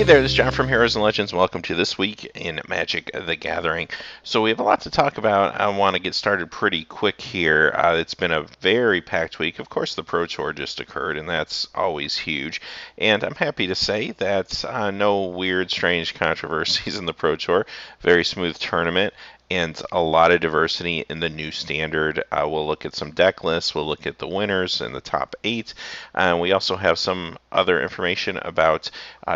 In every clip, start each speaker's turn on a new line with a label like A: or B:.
A: Hey there, this is John from Heroes and Legends, and welcome to This Week in Magic the Gathering. So we have a lot to talk about. I want to get started pretty quick here. It's been a very packed week. Of course, the Pro Tour just occurred, and that's always huge. And I'm happy to say that no weird, strange controversies in the Pro Tour. Very smooth tournament. And a lot of diversity in the new standard. We'll look at some deck lists. We'll look at the winners and the top 8. And we also have some other information about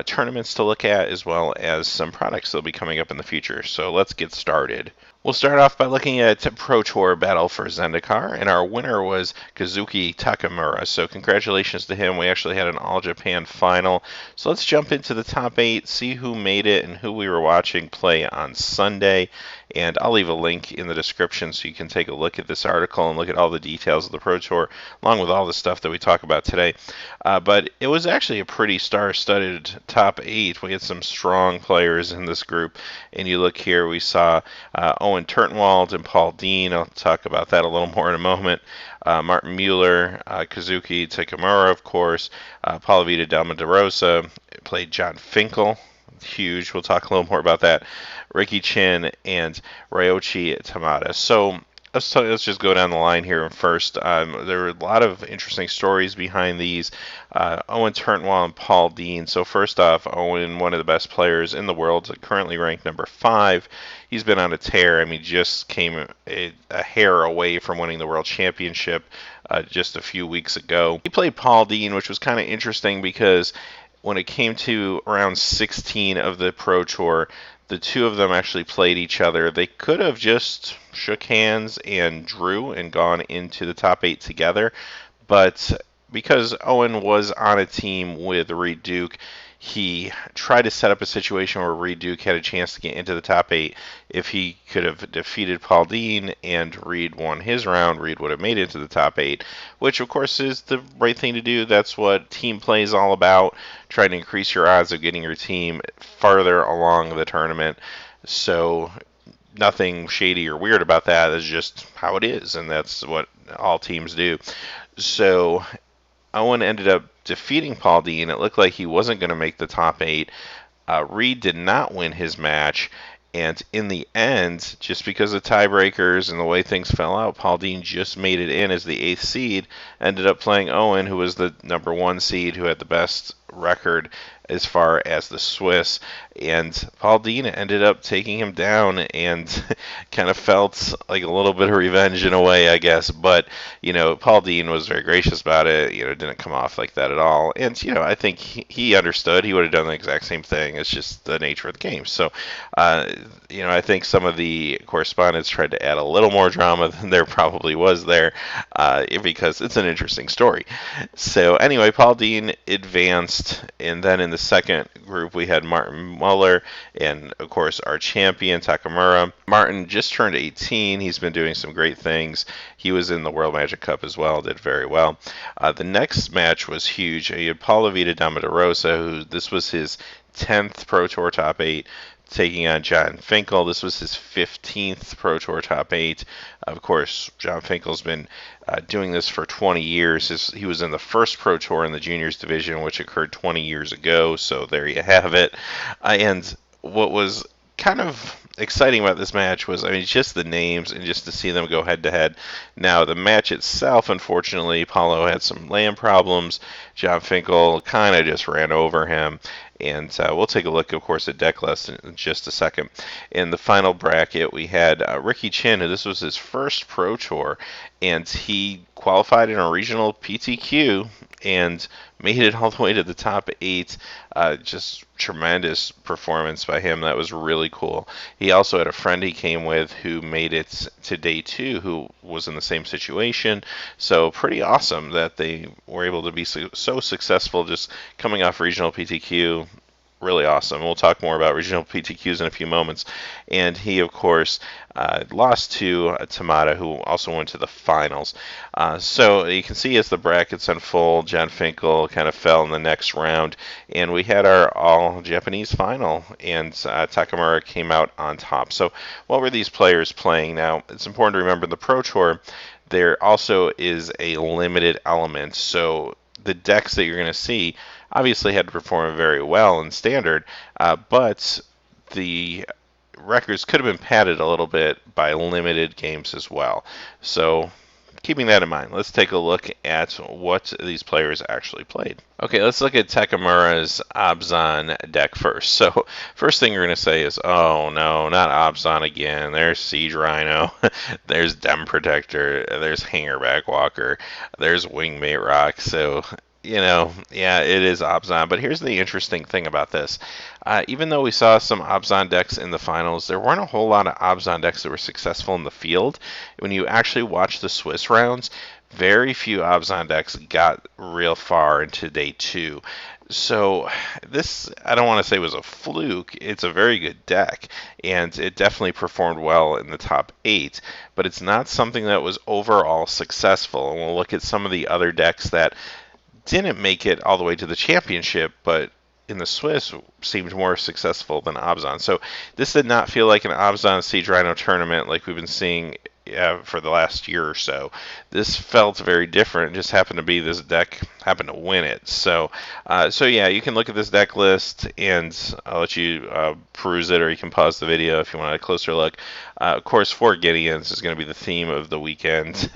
A: tournaments to look at, as well as some products that will be coming up in the future. So let's get started. We'll start off by looking at Pro Tour Battle for Zendikar, and our winner was Kazuki Takamura. So congratulations to him. We actually had an All Japan final. So let's jump into the top 8, see who made it and who we were watching play on Sunday. And I'll leave a link in the description so you can take a look at this article and look at all the details of the Pro Tour, along with all the stuff that we talk about today. But it was actually a pretty star-studded top 8. We had some strong players in this group. And you look here, we saw Owen Turtenwald and Paul Dean. I'll talk about that a little more in a moment. Martin Mueller, Kazuki Takamura, of course. Paula Delma de Rosa played John Finkel. Huge. We'll talk a little more about that. Ricky Chin and Ryoichi Tamada. So let's just go down the line here first. There were a lot of interesting stories behind these. Owen Turtenwald and Paul Dean. So first off, Owen, one of the best players in the world, currently ranked number 5. He's been on a tear. I mean, just came a hair away from winning the World Championship just a few weeks ago. He played Paul Dean, which was kind of interesting because when it came to round 16 of the Pro Tour, the two of them actually played each other. They could have just shook hands and drew and gone into the top 8 together, but because Owen was on a team with Reed Duke, he tried to set up a situation where Reed Duke had a chance to get into the top 8. If he could have defeated Paul Dean and Reed won his round, Reed would have made it to the top 8, which of course is the right thing to do. That's what team play is all about, trying to increase your odds of getting your team farther along the tournament. So nothing shady or weird about that. It's just how it is, and that's what all teams do. So Owen ended up defeating Paul Dean. It looked like he wasn't going to make the top 8. Reed did not win his match, and in the end, just because of tiebreakers and the way things fell out, Paul Dean just made it in as the 8th seed, ended up playing Owen, who was the number 1 seed, who had the best record as far as the Swiss, and Paul Dean ended up taking him down, and kind of felt like a little bit of revenge in a way, I guess. But Paul Dean was very gracious about it. It didn't come off like that at all, and I think he understood. He would have done the exact same thing. It's just the nature of the game. So I think some of the correspondents tried to add a little more drama than there probably was there, because it's an interesting story. So anyway, Paul Dean advanced, and then in the second group we had Martin Mueller and of course our champion Takamura. Martin just turned 18. He's been doing some great things. He was in the World Magic Cup as well, did very well. The next match was huge. He had Paula Dama de Rosa, who this was his 10th Pro Tour top 8, taking on John Finkel. This was his 15th Pro Tour top 8. Of course, John Finkel's been doing this for 20 years. He was in the first Pro Tour in the juniors division, which occurred 20 years ago, so there you have it. And what was kind of exciting about this match was, just the names and just to see them go head-to-head. Now, the match itself, unfortunately, Paulo had some land problems. John Finkel kind of just ran over him. And we'll take a look, of course, at deck lists in just a second. In the final bracket, we had Ricky Chin, who this was his first Pro Tour, and he qualified in a regional PTQ and made it all the way to the top 8. Just tremendous performance by him. That was really cool. He also had a friend he came with who made it to day 2, who was in the same situation. So pretty awesome that they were able to be so successful just coming off regional PTQ. Really awesome. We'll talk more about regional PTQs in a few moments. And he, of course, lost to Tamada, who also went to the finals. So you can see as the brackets unfold, John Finkel kind of fell in the next round. And we had our all-Japanese final, and Takamura came out on top. So what were these players playing? Now, it's important to remember the Pro Tour, there also is a limited element. So the decks that you're going to see obviously had to perform very well in Standard, but the records could have been padded a little bit by limited games as well. So keeping that in mind, let's take a look at what these players actually played. Okay, let's look at Takamura's Abzan deck first. So, first thing you're going to say is, oh no, not Abzan again. There's Siege Rhino, there's Dem Protector, there's Hangerback Walker, there's Wingmate Rock. So, yeah, it is Abzan. But here's the interesting thing about this. Even though we saw some Abzan decks in the finals, there weren't a whole lot of Abzan decks that were successful in the field. When you actually watch the Swiss rounds, very few Abzan decks got real far into day 2. So this, I don't want to say was a fluke. It's a very good deck, and it definitely performed well in the top 8, but it's not something that was overall successful. And we'll look at some of the other decks that didn't make it all the way to the championship, but in the Swiss seemed more successful than Abzan. So this did not feel like an Abzan Siege Rhino tournament like we've been seeing for the last year or so. This felt very different. It just happened to be this deck happened to win it. So yeah, you can look at this deck list, and I'll let you peruse it, or you can pause the video if you want a closer look. Of course, 4 Gideons is going to be the theme of the weekend.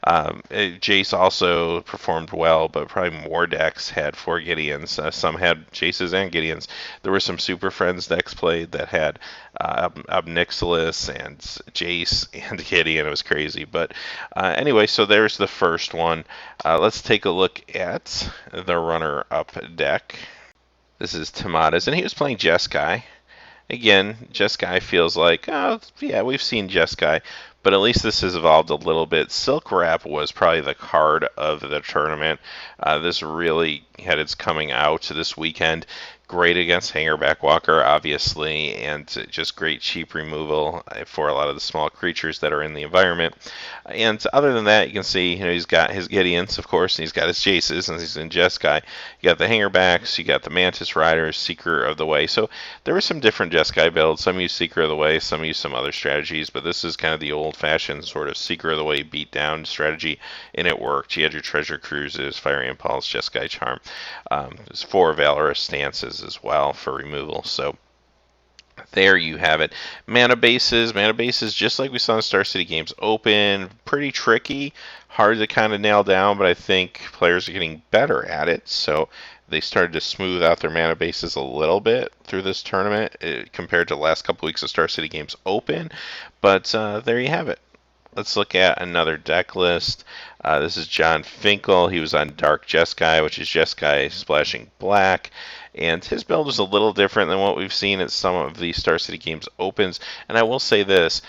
A: Jace also performed well, but probably more decks had 4 Gideons. Some had Jaces and Gideons. There were some Super Friends decks played that had Obnixilis and Jace and Gideon. It was crazy. But anyway, so there's the first one. Let's take a look at the runner-up deck. This is Tamada's, and he was playing Jeskai. Again, Jeskai feels like, oh, yeah, we've seen Jeskai, but at least this has evolved a little bit. Silk Wrap was probably the card of the tournament. This really had its coming out this weekend. Great against Hangerback Walker, obviously, and just great cheap removal for a lot of the small creatures that are in the environment. And other than that, you can see, he's got his Gideons, of course, and he's got his Jaces, and he's in Jeskai. You got the Hangerbacks, you got the Mantis Riders, Seeker of the Way. So there were some different Jeskai builds. Some use Seeker of the Way, some use some other strategies, but this is kind of the old-fashioned sort of Seeker of the Way beat-down strategy, and it worked. You had your Treasure Cruises, Fiery Impulse, Jeskai Charm. There's 4 Valorous Stances as well for removal. So there you have it. Mana bases, just like we saw in Star City Games Open, pretty tricky, hard to kind of nail down, but I think players are getting better at it. So they started to smooth out their mana bases a little bit through this tournament compared to the last couple weeks of Star City Games Open. But there you have it. Let's look at another deck list. This is John Finkel. He was on Dark Jeskai, which is Jeskai splashing black. And his build was a little different than what we've seen at some of the Star City Games Opens. And I will say this.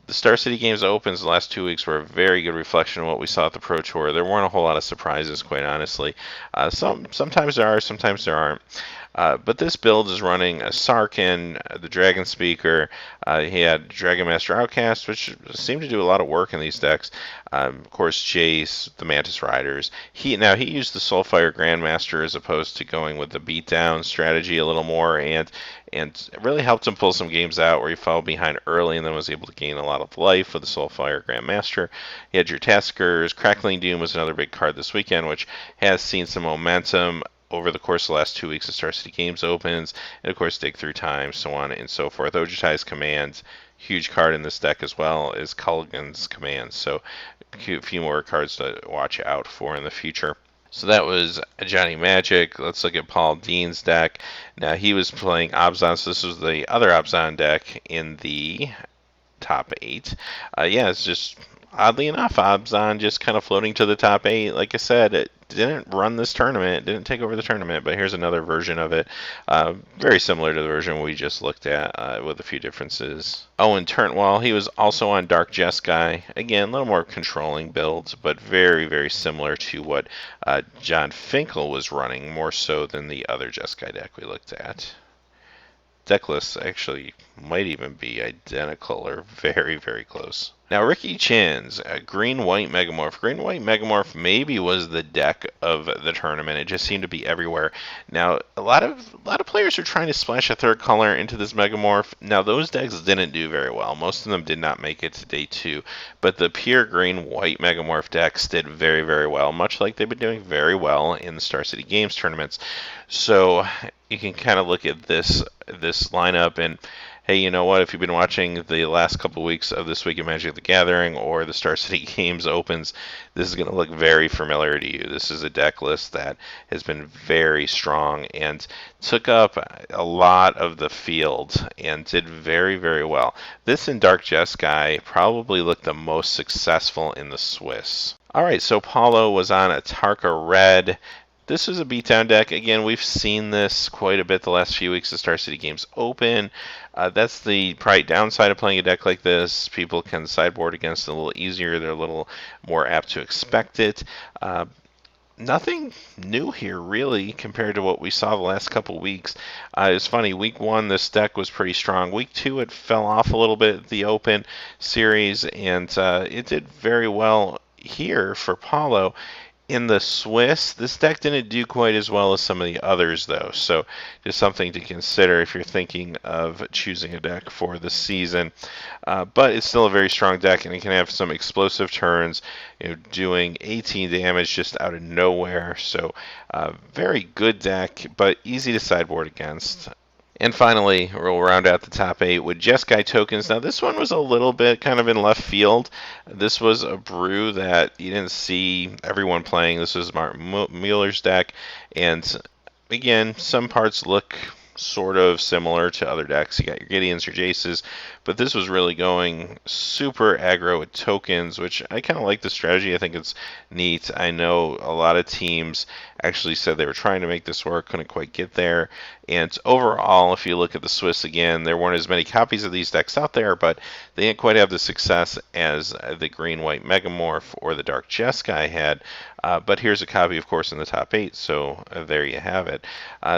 A: The Star City Games Opens the last 2 weeks were a very good reflection of what we saw at the Pro Tour. There weren't a whole lot of surprises, quite honestly. Sometimes there are, sometimes there aren't. But this build is running a Sarkhan, the Dragon Speaker. He had Dragon Master Outcast, which seemed to do a lot of work in these decks. Of course, Jace, the Mantis Riders. He used the Soulfire Grandmaster as opposed to going with the beatdown strategy a little more, and it really helped him pull some games out where he fell behind early and then was able to gain a lot of life with the Soulfire Grandmaster. You had your Taskers. Crackling Doom was another big card this weekend, which has seen some momentum over the course of the last 2 weeks of Star City Games Opens, and of course Dig Through Time, so on and so forth. Ojutai's Commands, huge card in this deck as well as Culligan's Commands, so a few more cards to watch out for in the future. So that was Johnny Magic. Let's look at Paul Dean's deck. Now he was playing Abzan, so this was the other Abzan deck in the top 8. It's just oddly enough, Abzan just kind of floating to the top 8. Like I said, it didn't run this tournament, didn't take over the tournament, but here's another version of it. Very similar to the version we just looked at with a few differences. Owen Turntwall, he was also on Dark Jeskai. Again, a little more controlling builds, but very, very similar to what John Finkel was running, more so than the other Jeskai deck we looked at. deck lists actually might even be identical or very, very close. Now, Ricky Chin's Green-White Megamorph. Green-White Megamorph maybe was the deck of the tournament. It just seemed to be everywhere. Now, a lot of players are trying to splash a third color into this Megamorph. Now, those decks didn't do very well. Most of them did not make it to day 2. But the pure Green-White Megamorph decks did very, very well, much like they've been doing very well in the Star City Games tournaments. So you can kind of look at this lineup and, hey, you know what? If you've been watching the last couple weeks of This Week in Magic the Gathering or the Star City Games Opens, this is going to look very familiar to you. This is a deck list that has been very strong and took up a lot of the field and did very, very well. This and Dark Jeskai probably looked the most successful in the Swiss. All right, so Paulo was on a Tarka Red. This was a beatdown deck. Again, we've seen this quite a bit the last few weeks of Star City Games Open. That's the probably downside of playing a deck like this. People can sideboard against it a little easier. They're a little more apt to expect it. Nothing new here, really, compared to what we saw the last couple weeks. It's funny, week 1, this deck was pretty strong. Week 2, it fell off a little bit at the Open series, and it did very well here for Paulo. In the Swiss, this deck didn't do quite as well as some of the others, though. So just something to consider if you're thinking of choosing a deck for the season. But it's still a very strong deck, and it can have some explosive turns, doing 18 damage just out of nowhere. So very good deck, but easy to sideboard against. And finally, we'll round out the top 8 with Jeskai tokens. Now, this one was a little bit kind of in left field. This was a brew that you didn't see everyone playing. This was Martin Mueller's deck. And again, some parts look sort of similar to other decks. You got your Gideons, your Jaces, but this was really going super aggro with tokens, which I kind of like the strategy. I think it's neat. I know a lot of teams actually said they were trying to make this work, couldn't quite get there. And overall, if you look at the Swiss again, there weren't as many copies of these decks out there, but they didn't quite have the success as the Green-White Megamorph or the Dark Jeskai had. But here's a copy, of course, in the top 8, so there you have it.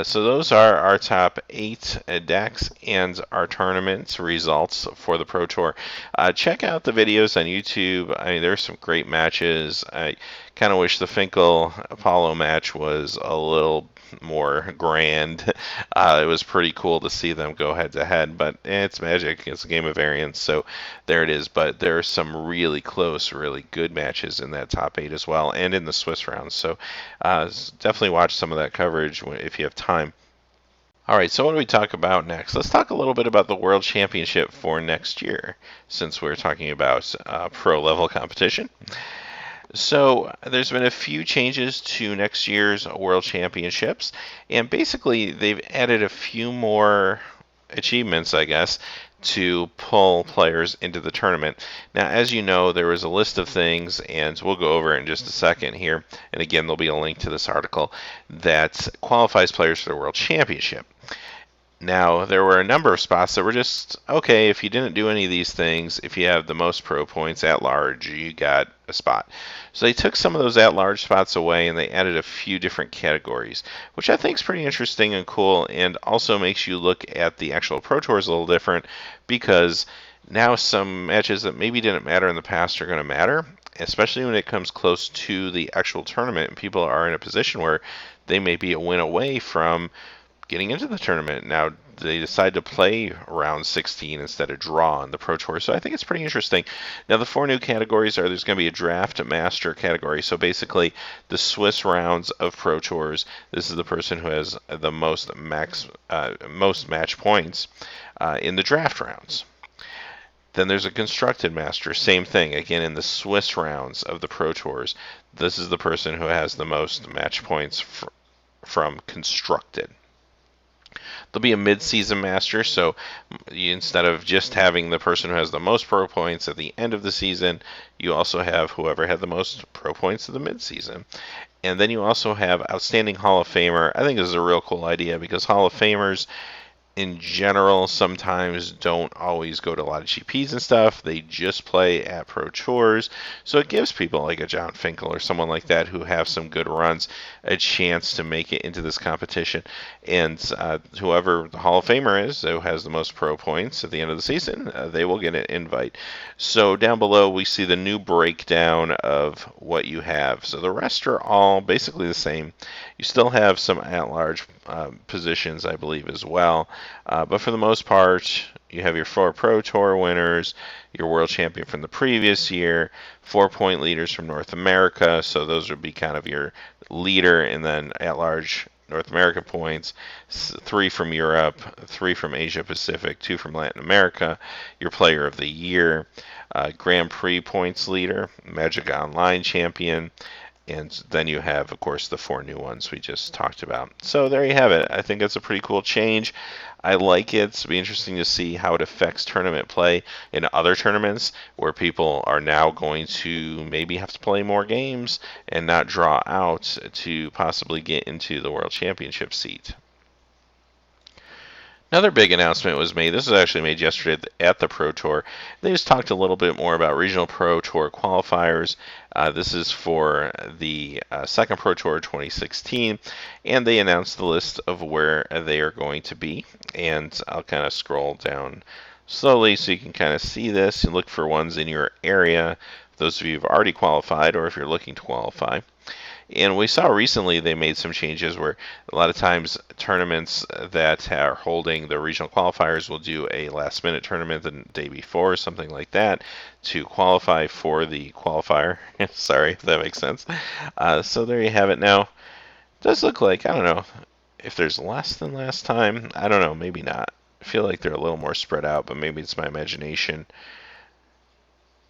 A: So those are our top 8 decks and our tournament results for the Pro Tour. Check out the videos on YouTube. I mean, there's some great matches. I kind of wish the Finkel-Apollo match was a little more grand. It was pretty cool to see them go head-to-head, but it's Magic. It's a game of variance, so there it is. But there are some really close, really good matches in that top 8 as well, and in the Swiss rounds. So definitely watch some of that coverage if you have time. All right, so what do we talk about next? Let's talk a little bit about the World Championship for next year, since we're talking about pro-level competition. So there's been a few changes to next year's World Championships, and basically they've added a few more achievements, I guess, to pull players into the tournament. Now, as you know, there was a list of things, and we'll go over it in just a second here, and again, there'll be a link to this article, that qualifies players for the World Championship. Now, there were a number of spots that were just, okay, if you didn't do any of these things, if you have the most pro points at large, you got a spot. So they took some of those at large spots away and they added a few different categories, which I think is pretty interesting and cool, and also makes you look at the actual Pro Tours a little different, because now some matches that maybe didn't matter in the past are going to matter, especially when it comes close to the actual tournament and people are in a position where they may be a win away from getting into the tournament. Now, they decide to play round 16 instead of draw on the Pro Tour, so I think it's pretty interesting. Now, the 4 new categories are, there's going to be a Draft Master category, so basically the Swiss rounds of Pro Tours, this is the person who has the most match points in the draft rounds. Then there's a Constructed Master, same thing, again in the Swiss rounds of the Pro Tours. This is the person who has the most match points from Constructed. There'll be a mid-season master, so instead of just having the person who has the most pro points at the end of the season, you also have whoever had the most pro points at the mid-season. And then you also have Outstanding Hall of Famer. I think this is a real cool idea because Hall of Famers, in general sometimes don't always go to a lot of GPs and stuff. They just play at Pro Tours. So it gives people like a John Finkel or someone like that who have some good runs a chance to make it into this competition. And whoever the Hall of Famer is, who has the most pro points at the end of the season, they will get an invite. So down below we see the new breakdown of what you have. So the rest are all basically the same. You still have some at-large positions, I believe, as well. But for the most part, you have your 4 Pro Tour winners, your world champion from the previous year, 4-point leaders from North America. So those would be kind of your leader, and then at-large North America points, 3 from Europe, 3 from Asia Pacific, 2 from Latin America, your player of the year, Grand Prix points leader, Magic Online champion, and then you have, of course, the 4 new ones we just talked about. So there you have it. I think that's a pretty cool change. I like it. It'll be interesting to see how it affects tournament play in other tournaments where people are now going to maybe have to play more games and not draw out to possibly get into the World Championship seat. Another big announcement was made. This was actually made yesterday at the Pro Tour. They just talked a little bit more about regional Pro Tour qualifiers. This is for the second Pro Tour 2016, and they announced the list of where they are going to be. And I'll kind of scroll down slowly so you can kind of see this and look for ones in your area. Those of you who've already qualified, or if you're looking to qualify. And we saw recently they made some changes where a lot of times tournaments that are holding the regional qualifiers will do a last minute tournament the day before, something like that, to qualify for the qualifier. Sorry if that makes sense. So there you have it now. It does look like, I don't know, if there's less than last time, I don't know, maybe not. I feel like they're a little more spread out, but maybe it's my imagination.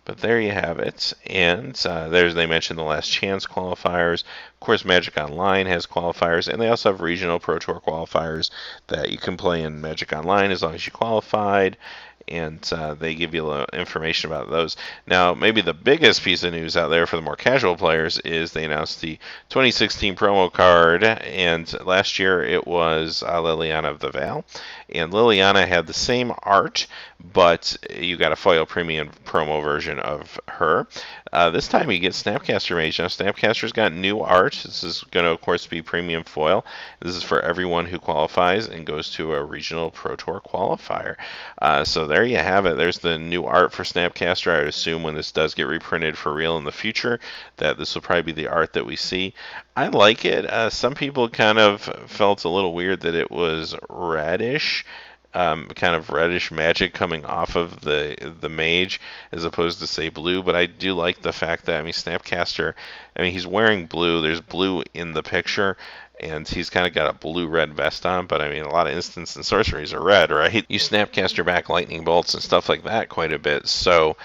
A: But there you have it. And they mentioned the last chance qualifiers. Of course, Magic Online has qualifiers, and they also have regional Pro Tour qualifiers that you can play in Magic Online as long as you qualified. And they give you a little information about those. Now, maybe the biggest piece of news out there for the more casual players is they announced the 2016 promo card, and last year it was Liliana of the Veil. And Liliana had the same art, but you got a foil premium promo version of her. This time you get Snapcaster Mage. Now, Snapcaster's got new art. This is going to, of course, be premium foil. This is for everyone who qualifies and goes to a regional Pro Tour qualifier. So there you have it. There's the new art for Snapcaster. I would assume when this does get reprinted for real in the future, that this will probably be the art that we see. I like it. Some people kind of felt a little weird that it was reddish. Kind of reddish magic coming off of the mage as opposed to say blue, but I do like the fact that Snapcaster, he's wearing blue. There's blue in the picture, and he's kind of got a blue-red vest on, but a lot of instants and sorceries are red, right? You Snapcaster back lightning bolts and stuff like that quite a bit, so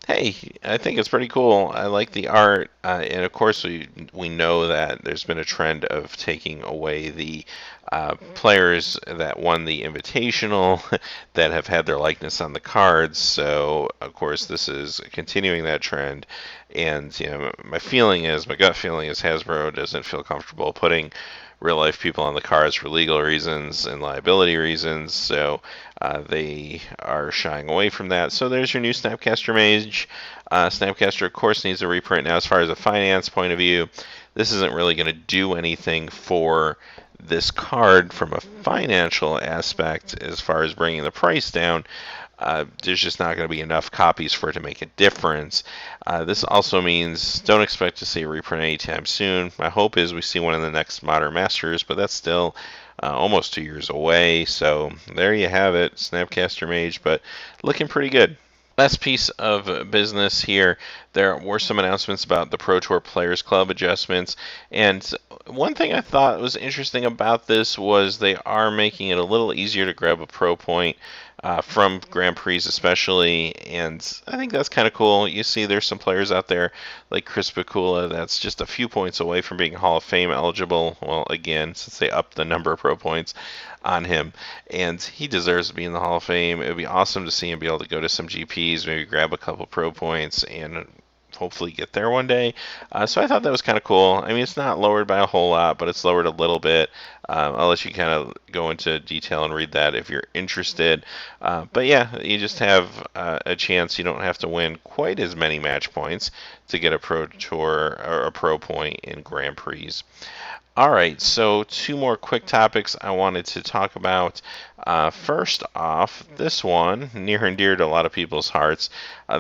A: hey, I think it's pretty cool. I like the art, and of course we know that there's been a trend of taking away the players that won the Invitational that have had their likeness on the cards. So of course this is continuing that trend, and my gut feeling is Hasbro doesn't feel comfortable putting real life people on the cards for legal reasons and liability reasons, so they are shying away from that. So there's your new Snapcaster Mage. Snapcaster, of course, needs a reprint. Now, as far as a finance point of view, this isn't really going to do anything for this card from a financial aspect as far as bringing the price down. There's just not going to be enough copies for it to make a difference. This also means don't expect to see a reprint anytime soon. My hope is we see one in the next Modern Masters, but that's still almost 2 years away. So there you have it, Snapcaster Mage, but looking pretty good. Last piece of business here, there were some announcements about the Pro Tour Players Club adjustments, and one thing I thought was interesting about this was they are making it a little easier to grab a pro point from Grand Prix especially, and I think that's kind of cool. You see there's some players out there like Chris Bakula that's just a few points away from being Hall of Fame eligible, well, again, since they upped the number of pro points on him, and he deserves to be in the Hall of Fame. It would be awesome to see him be able to go to some GPs, maybe grab a couple pro points, and hopefully get there one day. So I thought that was kind of cool. I mean, it's not lowered by a whole lot, but it's lowered a little bit. I'll let you kind of go into detail and read that if you're interested. But yeah, you just have a chance. You don't have to win quite as many match points to get a Pro Tour or a Pro Point in Grand Prix. All right, so two more quick topics I wanted to talk about. First off, this one, near and dear to a lot of people's hearts.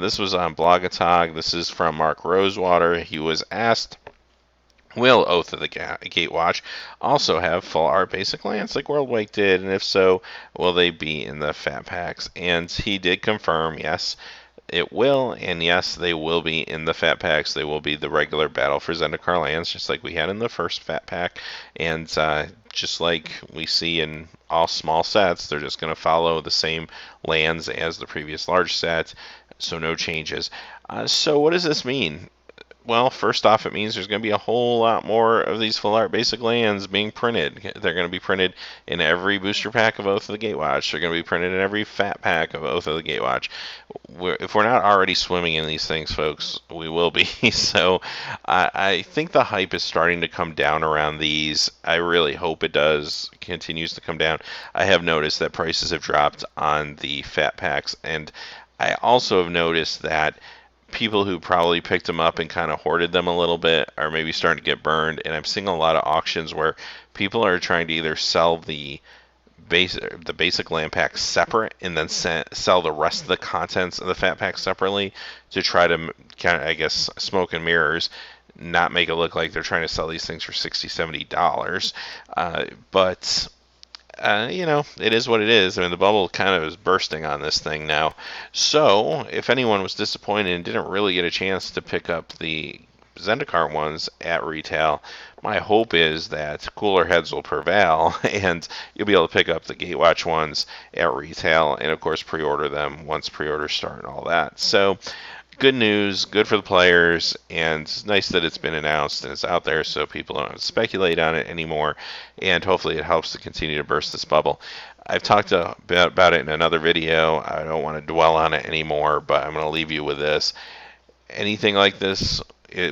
A: This was on Blogatog. This is from Mark Rosewater. He was asked, will Oath of the Gatewatch also have full art basic lands like Worldwake did? And if so, will they be in the Fat Packs? And he did confirm, yes, it will, and yes, they will be in the Fat Packs. They will be the regular Battle for Zendikar lands, just like we had in the first Fat Pack. And just like we see in all small sets, they're just going to follow the same lands as the previous large set, so no changes. So what does this mean? Well, first off, it means there's going to be a whole lot more of these full art basic lands being printed. They're going to be printed in every booster pack of Oath of the Gatewatch. They're going to be printed in every fat pack of Oath of the Gatewatch. If we're not already swimming in these things, folks, we will be. So I think the hype is starting to come down around these. I really hope it continues to come down. I have noticed that prices have dropped on the fat packs, and I also have noticed that people who probably picked them up and kind of hoarded them a little bit are maybe starting to get burned. And I'm seeing a lot of auctions where people are trying to either sell the basic land pack separate and then sell the rest of the contents of the fat pack separately to try to kind of, I guess, smoke and mirrors, not make it look like they're trying to sell these things for $60-$70. But it is what it is. I mean, the bubble kind of is bursting on this thing now. So, if anyone was disappointed and didn't really get a chance to pick up the Zendikar ones at retail, my hope is that cooler heads will prevail and you'll be able to pick up the Gatewatch ones at retail and, of course, pre-order them once pre-orders start and all that. So, good news, good for the players, and it's nice that it's been announced and it's out there so people don't have to speculate on it anymore, and hopefully it helps to continue to burst this bubble. I've talked about it in another video. I don't want to dwell on it anymore, but I'm going to leave you with this. Anything like this,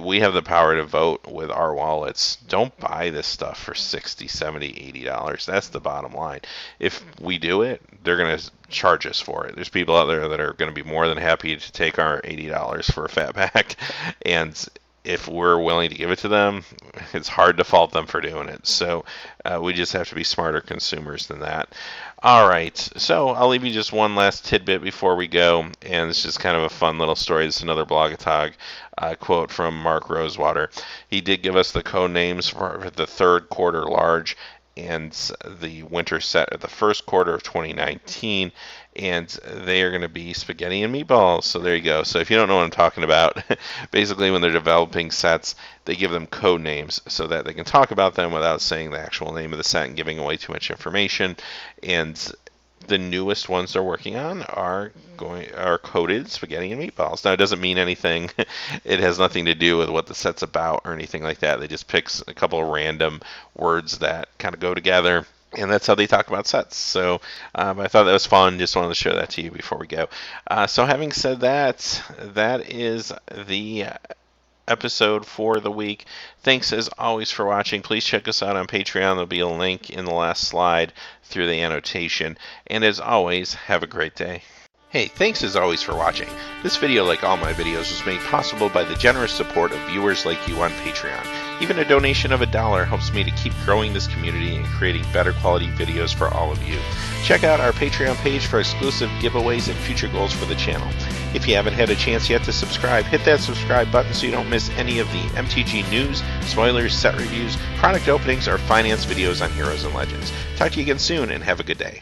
A: we have the power to vote with our wallets. Don't buy this stuff for $60, $70, $80. That's the bottom line. If we do it, they're going to charge us for it. There's people out there that are going to be more than happy to take our $80 for a fat pack, and if we're willing to give it to them, it's hard to fault them for doing it. So we just have to be smarter consumers than that. All right, so I'll leave you just one last tidbit before we go, and it's just kind of a fun little story. It's another Blogatog quote from Mark Rosewater. He did give us the Codenames for the third quarter large and the winter set of the first quarter of 2019, and they are going to be spaghetti and meatballs. So there you go. So if you don't know what I'm talking about, basically when they're developing sets, they give them code names so that they can talk about them without saying the actual name of the set and giving away too much information. And the newest ones they're working on are coded spaghetti and meatballs. Now, it doesn't mean anything. It has nothing to do with what the set's about or anything like that. They just pick a couple of random words that kind of go together, and that's how they talk about sets. So I thought that was fun. Just wanted to share that to you before we go. So having said that, that is the episode for the week. Thanks as always for watching. Please check us out on Patreon. There'll be a link in the last slide through the annotation. And as always, have a great day. Hey, thanks as always for watching. This video, like all my videos, was made possible by the generous support of viewers like you on Patreon. Even a donation of $1 helps me to keep growing this community and creating better quality videos for all of you. Check out our Patreon page for exclusive giveaways and future goals for the channel. If you haven't had a chance yet to subscribe, hit that subscribe button so you don't miss any of the MTG news, spoilers, set reviews, product openings, or finance videos on Heroes and Legends. Talk to you again soon, and have a good day.